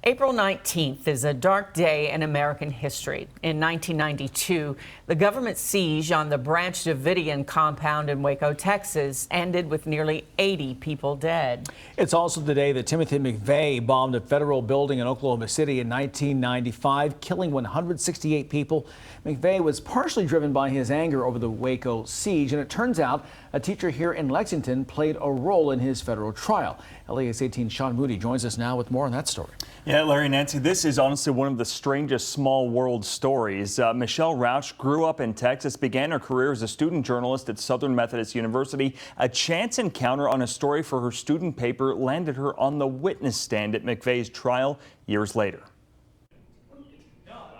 April 19th is a dark day in American history. In 1992, the government siege on the Branch Davidian compound in Waco, Texas, ended with nearly 80 people dead. It's also the day that Timothy McVeigh bombed a federal building in Oklahoma City in 1995, killing 168 people. McVeigh was partially driven by his anger over the Waco siege, and it turns out a teacher here in Lexington played a role in his federal trial. LA's 18 Sean Moody joins us now with more on that story. Yeah, Larry, Nancy, this is honestly one of the strangest small world stories. Michelle Rauch grew up in Texas, began her career as a student journalist at Southern Methodist University. A chance encounter on a story for her student paper landed her on the witness stand at McVeigh's trial years later.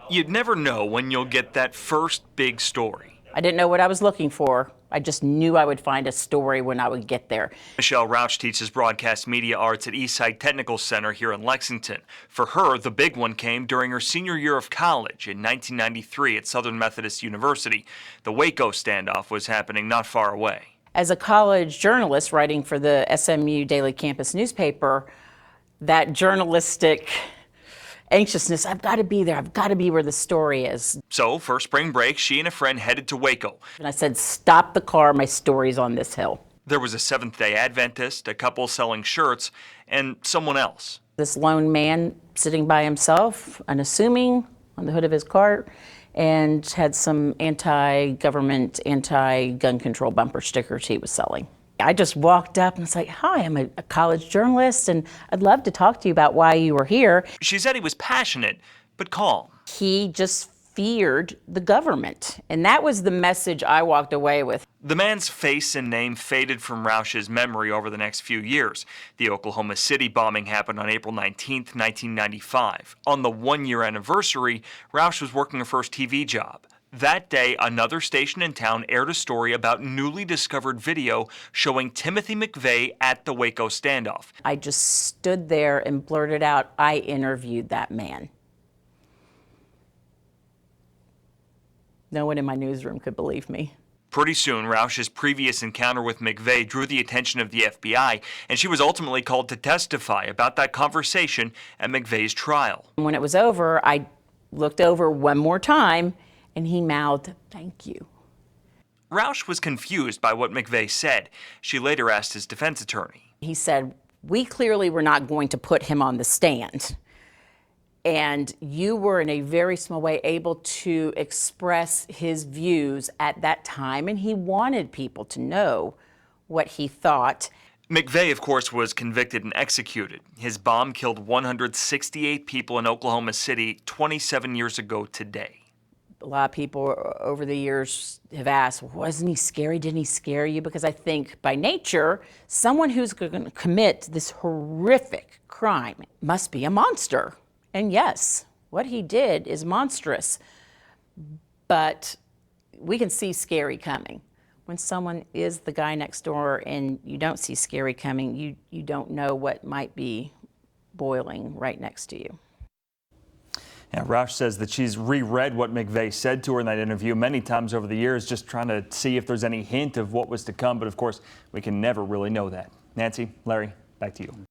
You'd never know when you'll get that first big story. I didn't know what I was looking for. I just knew I would find a story when I would get there. Michelle Rauch teaches broadcast media arts at Eastside Technical Center here in Lexington. For her, the big one came during her senior year of college in 1993 at Southern Methodist University. The Waco standoff was happening not far away. As a college journalist writing for the SMU Daily Campus newspaper, that journalistic anxiousness, I've got to be there, I've got to be where the story is. So for spring break, she and a friend headed to Waco. And I said, stop the car, my story's on this hill. There was a Seventh-day Adventist, a couple selling shirts, and someone else. This lone man sitting by himself, unassuming, on the hood of his cart, and had some anti-government, anti-gun control bumper stickers he was selling. I just walked up and was like, hi, I'm a college journalist, and I'd love to talk to you about why you were here. She said he was passionate, but calm. He just feared the government, and that was the message I walked away with. The man's face and name faded from Rauch's memory over the next few years. The Oklahoma City bombing happened on April 19, 1995. On the one-year anniversary, Rauch was working her first TV job. That day, another station in town aired a story about newly discovered video showing Timothy McVeigh at the Waco standoff. I just stood there and blurted out, I interviewed that man. No one in my newsroom could believe me. Pretty soon, Rauch's previous encounter with McVeigh drew the attention of the FBI, and she was ultimately called to testify about that conversation at McVeigh's trial. When it was over, I looked over one more time, and he mouthed, thank you. Rauch was confused by what McVeigh said. She later asked his defense attorney. He said, we clearly were not going to put him on the stand. And you were in a very small way able to express his views at that time, and he wanted people to know what he thought. McVeigh, of course, was convicted and executed. His bomb killed 168 people in Oklahoma City 27 years ago today. A lot of people over the years have asked, wasn't he scary? Didn't he scare you? Because I think by nature, someone who's going to commit this horrific crime must be a monster. And yes, what he did is monstrous, but we can see scary coming. When someone is the guy next door and you don't see scary coming, you don't know what might be boiling right next to you. Yeah, Rauch says that she's reread what McVeigh said to her in that interview many times over the years, just trying to see if there's any hint of what was to come. But of course, we can never really know that. Nancy, Larry, back to you.